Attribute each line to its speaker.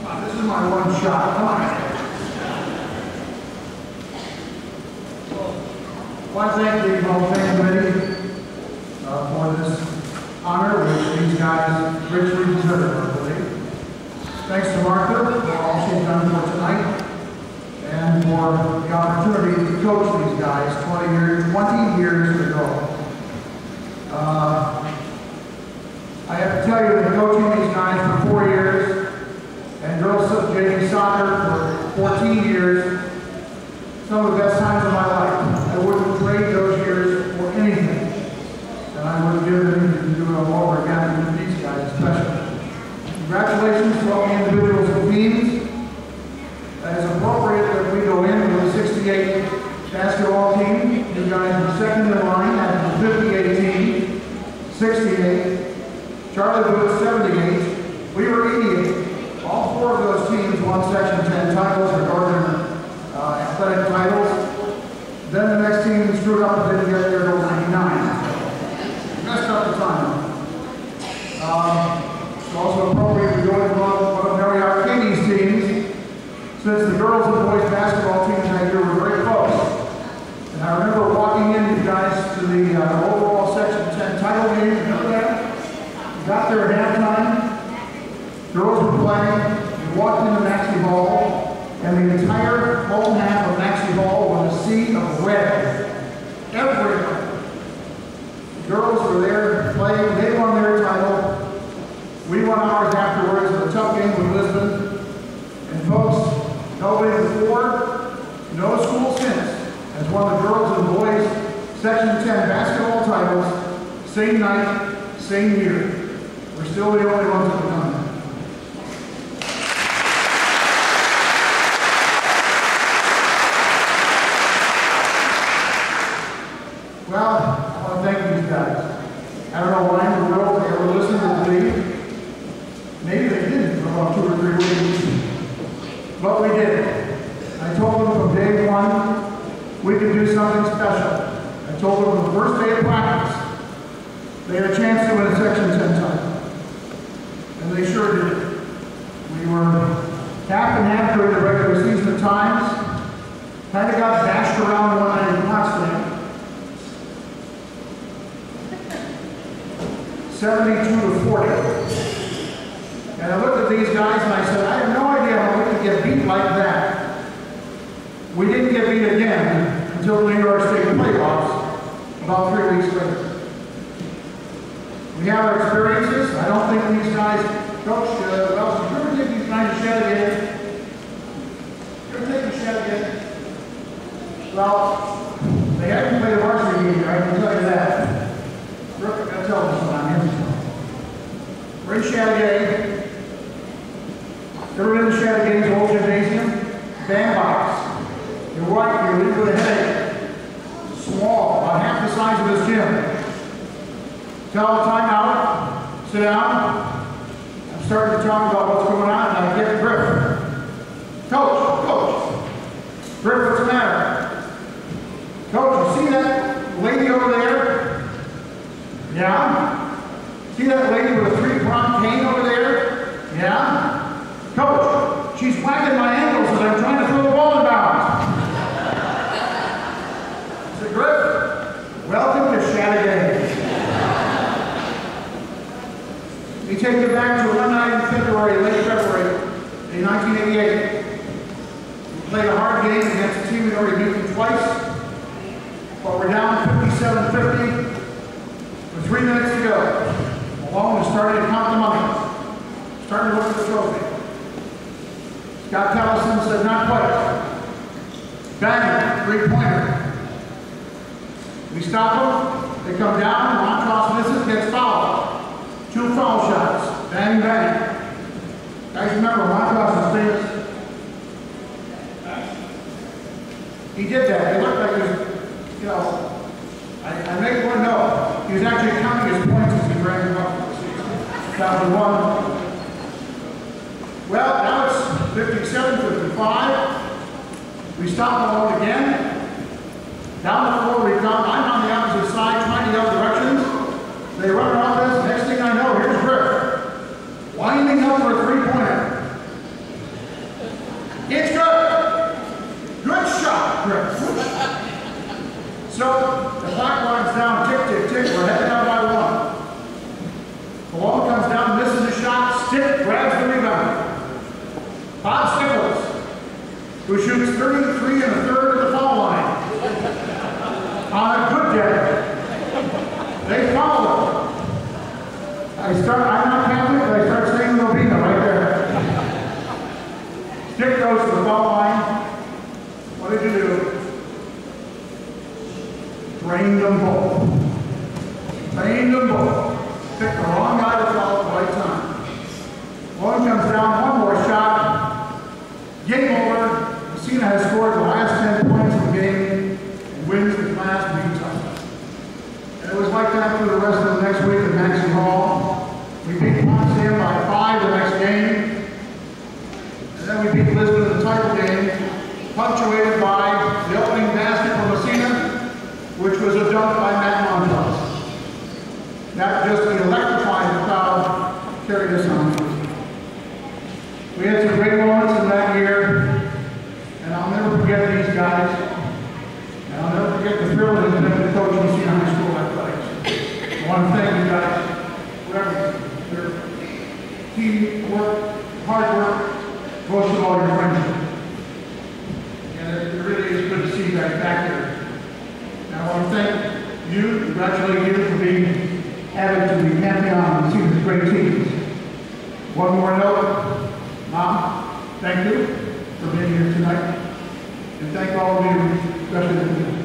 Speaker 1: This is my one shot. Come on. I want to thank the Hall of Fame Committee for this honor, which these guys richly deserve, I believe. Thanks to Martha for all she's done for tonight, and for the opportunity to coach these guys 20 years ago. I have to tell you that coaching these guys for 4 years, and girls JV soccer for 14 years, some of the best times of my life. I wouldn't trade those years for anything, and I wouldn't give them anything to do it all over again with these guys especially. Congratulations to all the individuals and teams. It's appropriate that we go in with a 68 basketball team. You guys were second in line at the 58 team, 68. Charlie Booth, 78. We were 88. All 4 of those teams won Section 10 titles or Northern athletic titles. Then the next team screwed up and didn't get there until 99. Messed up the time. It's also appropriate to go into one of Mary Arcadi's teams, since the girls and boys basketball teams that year were very close. And I remember walking in, you guys, to the overall Section 10 title game. Remember that? Got there at halftime. Girls were playing. We walked into Maxie Hall, and the entire home half of Maxie Hall was a sea of red. Everywhere. The girls were there playing. They won their title. We won ours afterwards in a tough game with Lisbon. And folks, nobody before, no school since has won the girls and boys Section 10 basketball titles, same night, same year. We're still the only ones that have done that. Well, I want to thank these guys. I don't know why in the world they ever listened to the league. Maybe they didn't for about 2 or 3 weeks. But we did. I told them from day one we could do something special. I told them from the first day of practice they had a chance to win a Section 10 title. And they sure did. We were half and half during the regular season at times. Kind of got bashed around one night in Massena. 72-40. And I looked at these guys and I said, I have no idea how we could get beat like that. We didn't get beat again until the New York State playoffs about 3 weeks later. We have our experiences. I don't think these guys, Coach, well, did you ever take these guys to shed again? You ever take the shed again? Well, they haven't played a varsity game, I can tell you that. Brooke, I gotta tell this one on him. We're in Chateauguay. Ever been to Chateaugay's old gymnasium? Bandbox. You're right, you're in with a headache. Small, about half the size of this gym. Tell the timeout, sit down. I'm starting to talk about what's going on, and I get Griffin. Coach, Griff, what's the matter? Coach, you see that lady over there? Yeah? See that lady with a 3-pronged cane over there? Yeah? Coach, she's whacking my ankles as I'm trying to throw the ball in bounds. I said, Griff, welcome to Chateauguay. We take you back to one night in February, late February, in 1988. We played a hard game against a team we'd already beaten twice, but we're down 57-50 with 3 minutes to go. Malone was starting to count the money, starting to look at the trophy. Scott Tellison said, not quite. Banger, 3-pointer. We stop them, they come down, montross misses, gets fouled. 2 foul shots, bang, bang. Guys, remember, montross is famous. He did that. He looked like he was, you know, I make one note. He was actually counting his points as he ran them up. That was 1. Well, now it's 57-55. We stop Malone again. Down the floor we come. I'm on the opposite side trying to yell directions. They run around us. Next thing I know, here's Griff. Winding up for a 3-pointer. who shoots 33 1/3 at the foul line. On a good day. They follow. I'm not Catholic, but I start saying Novena right there. Stick goes to the foul line. What did you do? Drained them both. Drained them both. Picked the wrong guy to foul at the right time. One comes down, one more shot. Game over. Massena has scored the last 10 points of the game and wins the Class B title. And it was like that for the rest of the next week at Maxey Hall. We beat Massena by 5 the next game. And then we beat Lisbon in the title game, punctuated by the opening basket for Massena, which was a dunk by montross. That just electrified the crowd, carried us on. We had some great moments in that year, and I'll never forget these guys. And I'll never forget the thrill of them to coach Massena High School athletics. I want to thank you guys for everything. Your teamwork, hard work, most of all your friendship. And it really is good to see you guys back here. And I want to thank you, congratulate you for being added to the pantheon of Massena's great teams. One more note. Mom, thank you for being here tonight. And thank all of you, especially